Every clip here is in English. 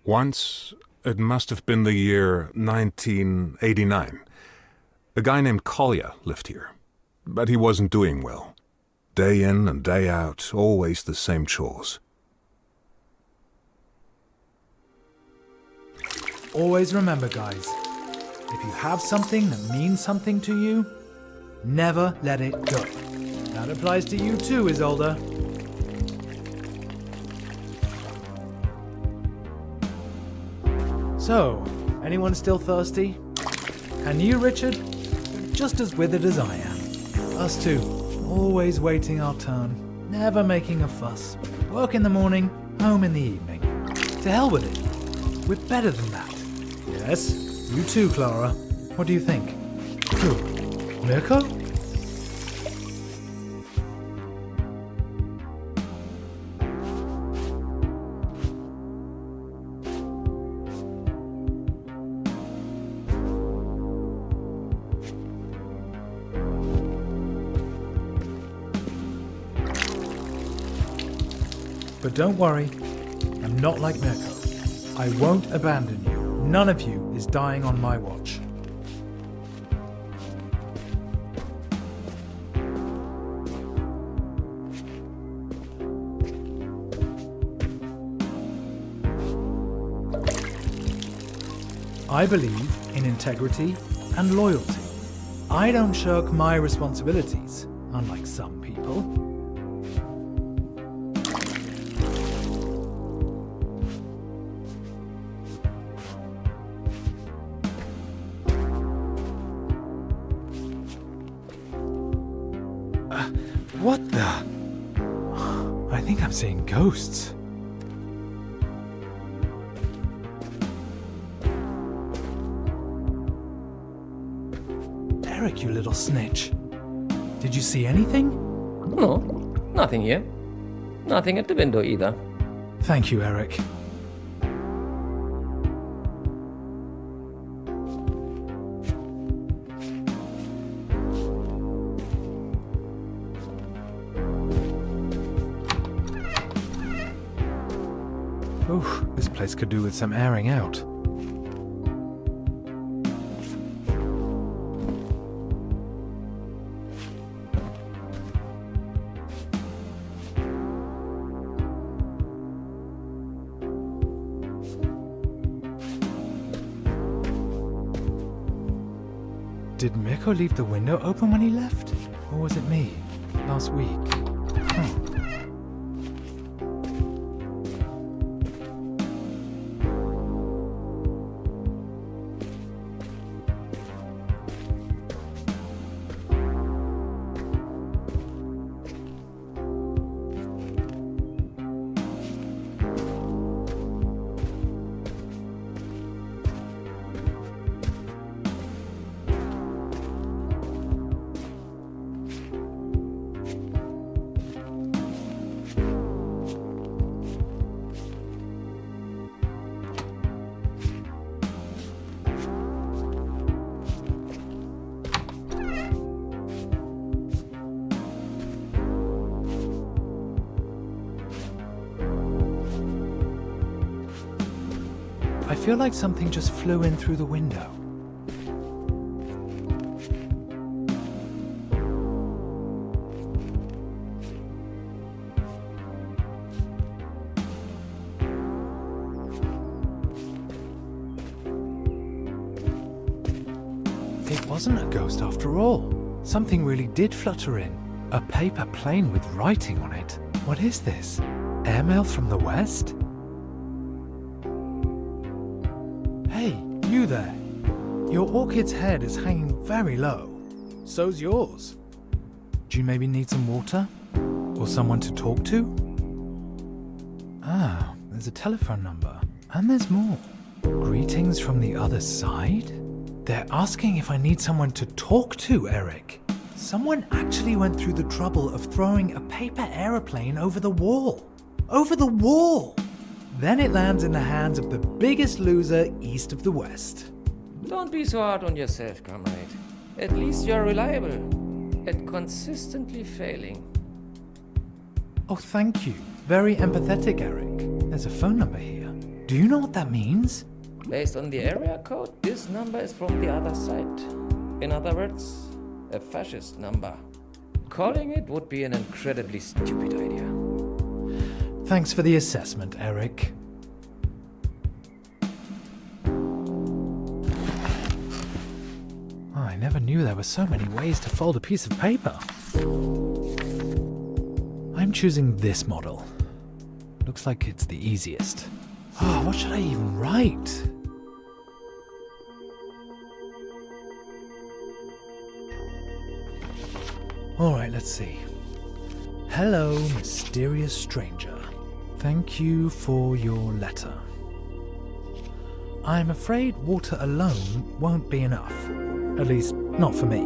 Once, it must have been the year 1989, a guy named Kolja lived here, but he wasn't doing well. Day in and day out, always the same chores. Always remember, guys, if you have something that means something to you, never let it go. That applies to you too, Isolde. So, anyone still thirsty? And you, Richard? You're just as withered as I am. Us too. Always waiting our turn. Never making a fuss. Work in the morning, home in the evening. To hell with it. We're better than that. Yes, you too, Clara. What do you think? Who? Mirko? But don't worry, I'm not like Mirko. I won't abandon you. None of you is dying on my watch. I believe in integrity and loyalty. I don't shirk my responsibilities, unlike some people. What the? I think I'm seeing ghosts. Eric, you little snitch. Did you see anything? No, nothing here. Nothing at the window either. Thank you, Eric. Ooh, this place could do with some airing out. Did Mirko leave the window open when he left? Or was it me? Last week? I feel like something just flew in through the window. It wasn't a ghost after all. Something really did flutter in. A paper plane with writing on it. What is this? Airmail from the west? Hey, you there. Your orchid's head is hanging very low. So's yours. Do you maybe need some water? Or someone to talk to? Ah, there's a telephone number. And there's more. Greetings from the other side? They're asking if I need someone to talk to, Eric. Someone actually went through the trouble of throwing a paper aeroplane over the wall. Over the wall! Then it lands in the hands of the biggest loser east of the west. Don't be so hard on yourself, comrade. At least you're reliable at consistently failing. Oh, thank you. Very empathetic, Eric. There's a phone number here. Do you know what that means? Based on the area code, this number is from the other side. In other words, a fascist number. Calling it would be an incredibly stupid idea. Thanks for the assessment, Eric. Oh, I never knew there were so many ways to fold a piece of paper. I'm choosing this model. Looks like it's the easiest. Oh, what should I even write? Alright, let's see. Hello, mysterious stranger. Thank you for your letter. I'm afraid water alone won't be enough. At least, not for me.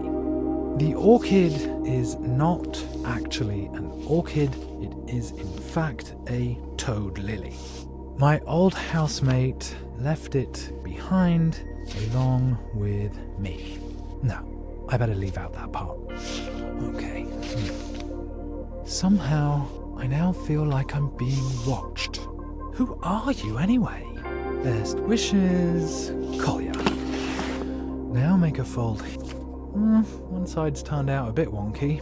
The orchid is not actually an orchid. It is in fact a toad lily. My old housemate left it behind along with me. No, I better leave out that part. Okay. Somehow, I now feel like I'm being watched. Who are you anyway? Best wishes, Kolja. Now make a fold. One side's turned out a bit wonky.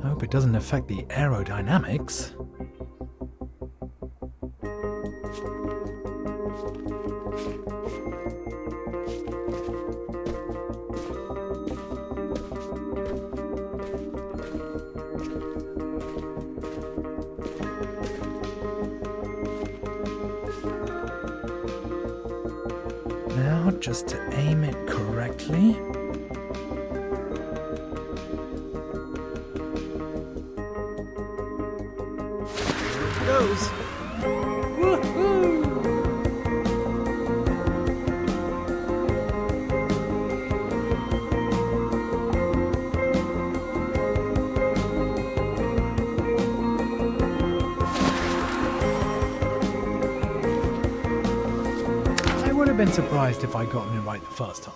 I hope it doesn't affect the aerodynamics. Now, just to aim it correctly. There it goes. Woohoo! I would have been surprised if I'd gotten it right the first time.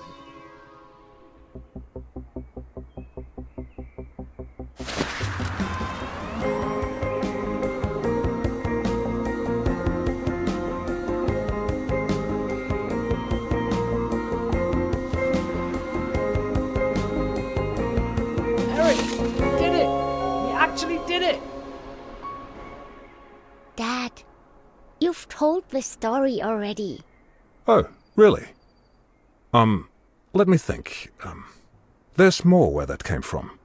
Eric, we did it! We actually did it! Dad, you've told the story already. Oh, really? Let me think. There's more where that came from.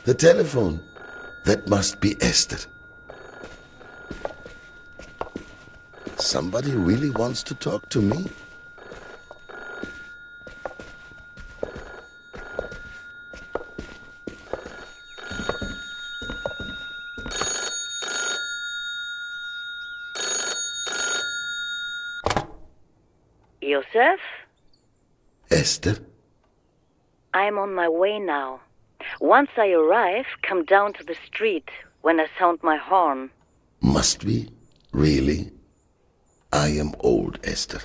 The telephone. That must be Esther. Somebody really wants to talk to me? Josef? Esther? I'm on my way now. Once I arrive, come down to the street when I sound my horn. Must we? Really? I am old, Esther.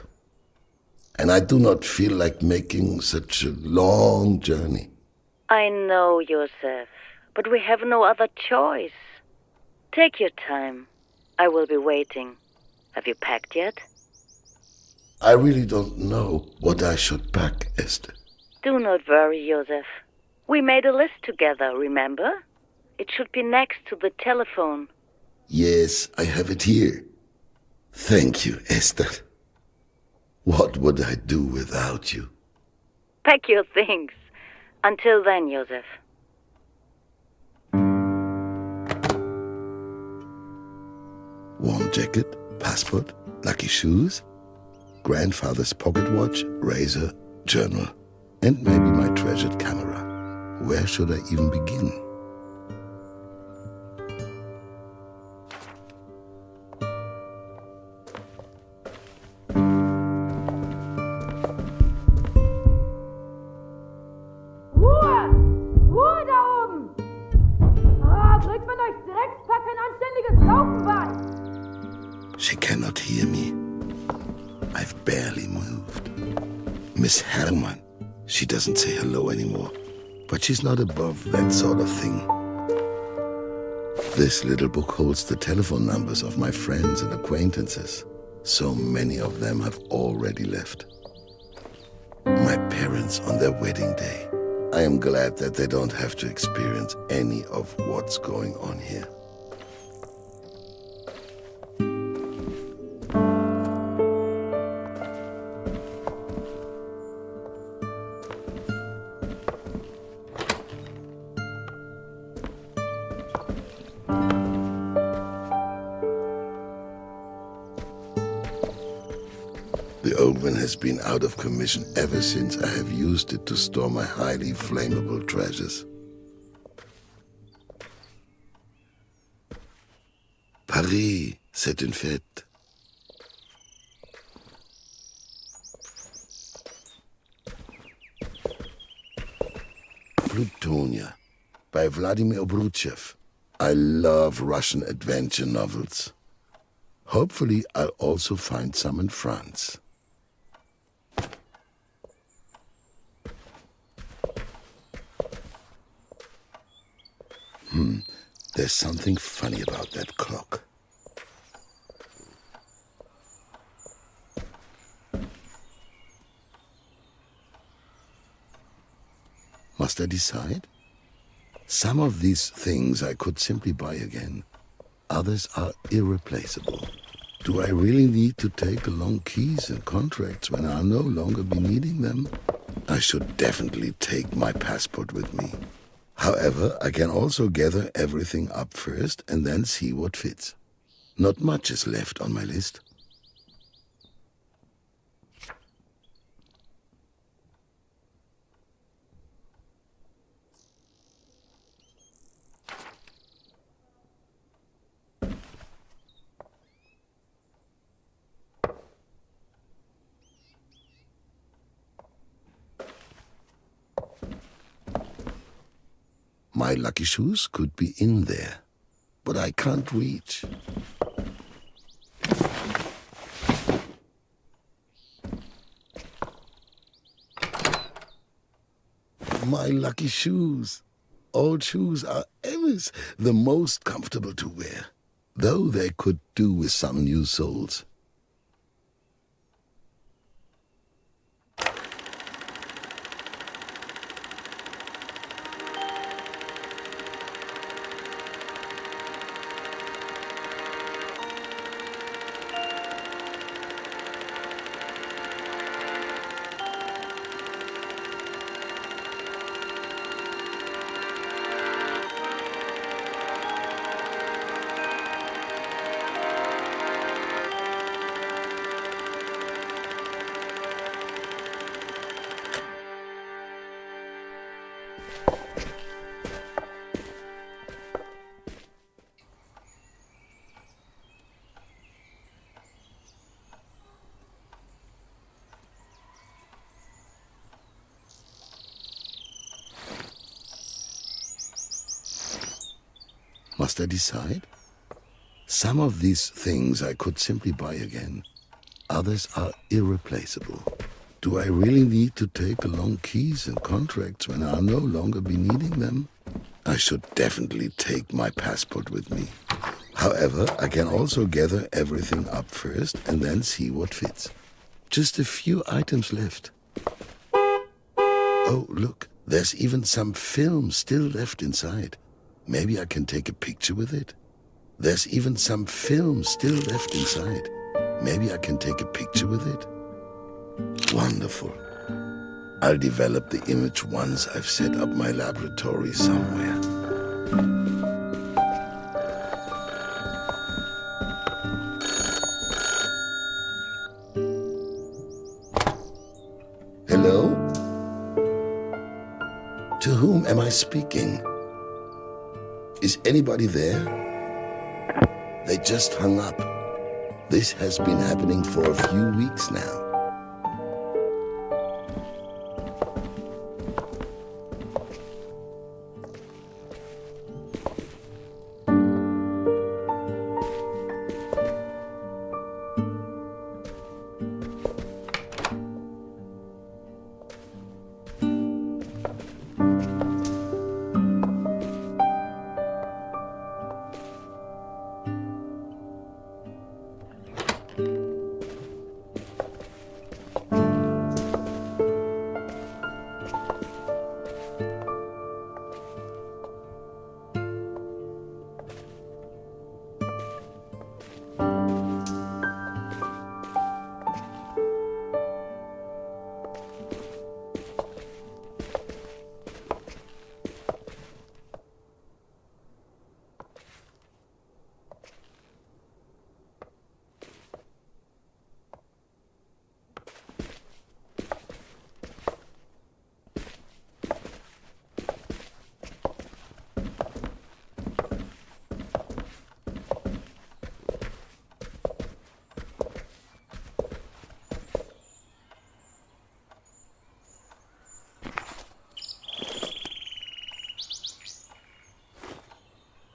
And I do not feel like making such a long journey. I know, Josef, but we have no other choice. Take your time. I will be waiting. Have you packed yet? I really don't know what I should pack, Esther. Do not worry, Josef. We made a list together, remember? It should be next to the telephone. Yes, I have it here. Thank you, Esther. What would I do without you? Pack your things. Until then, Josef. Warm jacket, passport, lucky shoes, grandfather's pocket watch, razor, journal, and maybe my treasured camera. Where should I even begin? Ruhe! Ruhe da oben! Bringt man euch Dreckspack ein anständiges Laufen bei! She cannot hear me. I've barely moved. Miss Hermann, she doesn't say hello anymore, but she's not above that sort of thing. This little book holds the telephone numbers of my friends and acquaintances. So many of them have already left. My parents on their wedding day. I am glad that they don't have to experience any of what's going on here. The oven has been out of commission ever since I have used it to store my highly flammable treasures. Paris, c'est une fête. Plutonia by Vladimir Obruchev. I love Russian adventure novels. Hopefully I'll also find some in France. There's something funny about that clock. Must I decide? Some of these things I could simply buy again. Others are irreplaceable. Do I really need to take along keys and contracts when I'll no longer be needing them? I should definitely take my passport with me. However, I can also gather everything up first and then see what fits. Not much is left on my list. My lucky shoes could be in there, but I can't reach. My lucky shoes. Old shoes are always the most comfortable to wear, though they could do with some new soles. Must I decide? Some of these things I could simply buy again. Others are irreplaceable. Do I really need to take along keys and contracts when I'll no longer be needing them? I should definitely take my passport with me. However, I can also gather everything up first and then see what fits. Just a few items left. Oh, look, there's even some film still left inside. Maybe I can take a picture with it. There's even some film still left inside. Maybe I can take a picture with it. Wonderful. I'll develop the image once I've set up my laboratory somewhere. Hello? To whom am I speaking? Is anybody there? They just hung up. This has been happening for a few weeks now.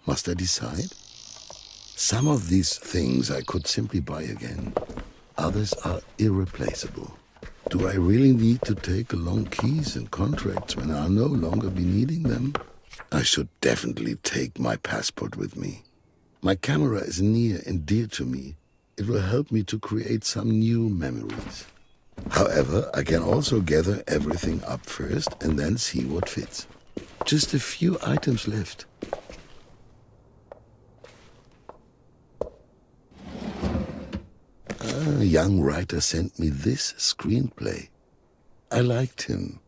Must I decide? Some of these things I could simply buy again. Others are irreplaceable. Do I really need to take along keys and contracts when I'll no longer be needing them? I should definitely take my passport with me. My camera is near and dear to me. It will help me to create some new memories. However, I can also gather everything up first and then see what fits. Just a few items left. A young writer sent me this screenplay. I liked him,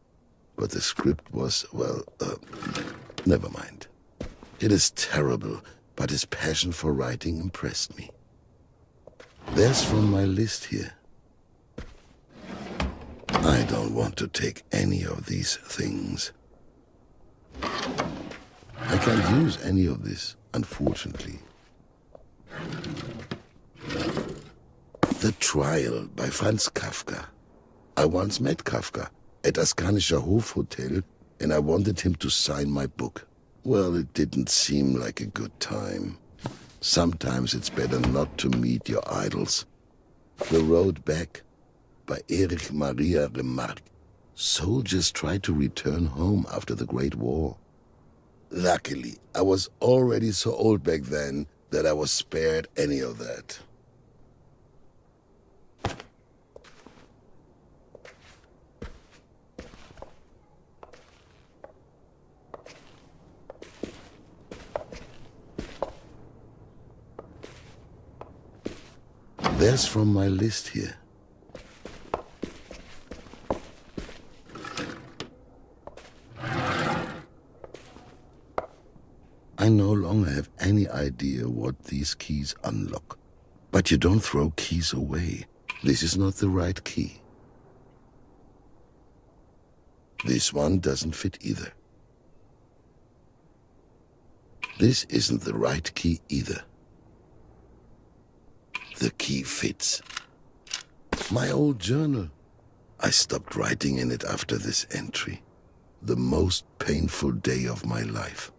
but the script was, never mind. It is terrible, but his passion for writing impressed me. There's from my list here. I don't want to take any of these things. I can't use any of this, unfortunately. The Trial by Franz Kafka. I once met Kafka at Askanischer Hofhotel, and I wanted him to sign my book. Well, it didn't seem like a good time. Sometimes it's better not to meet your idols. The Road Back by Erich Maria Remarque. Soldiers tried to return home after the Great War. Luckily, I was already so old back then that I was spared any of that. There's from my list here. I no longer have any idea what these keys unlock. But you don't throw keys away. This is not the right key. This one doesn't fit either. This isn't the right key either. The key fits. My old journal. I stopped writing in it after this entry. The most painful day of my life.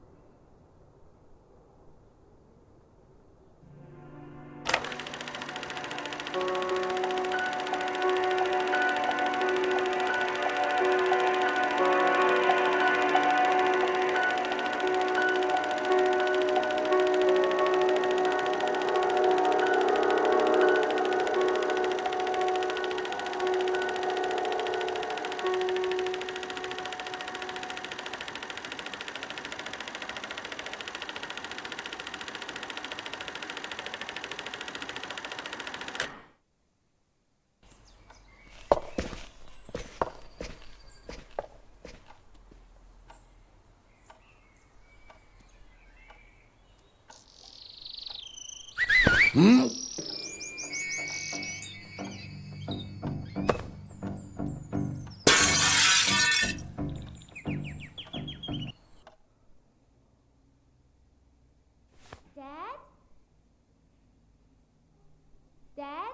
Dad?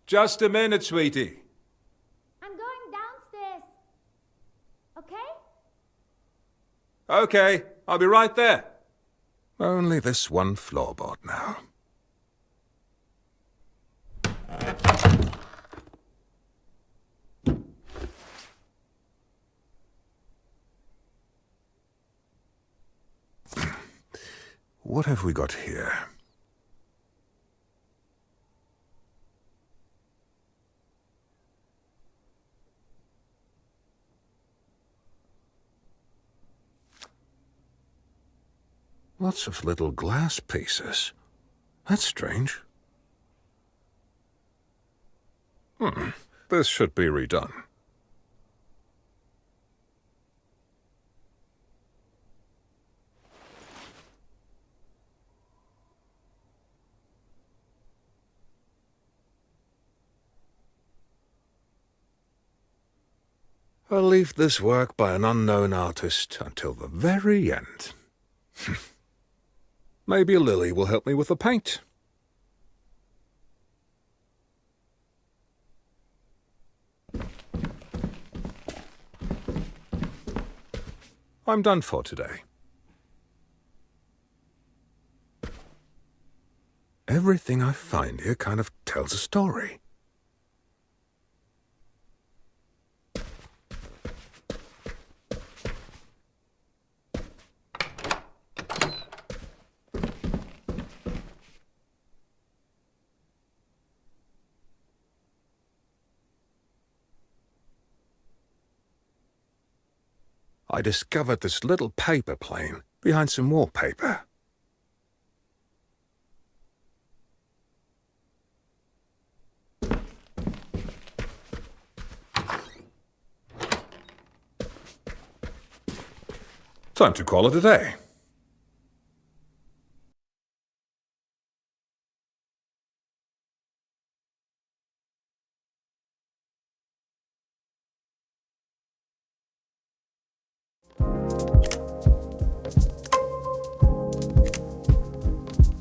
Just a minute, sweetie. I'm going downstairs. Okay? Okay, I'll be right there. Only this one floorboard now. What have we got here? Lots of little glass pieces. That's strange. This should be redone. I'll leave this work by an unknown artist until the very end. Maybe Lilli will help me with the paint. I'm done for today. Everything I find here kind of tells a story. I discovered this little paper plane behind some wallpaper. Time to call it a day.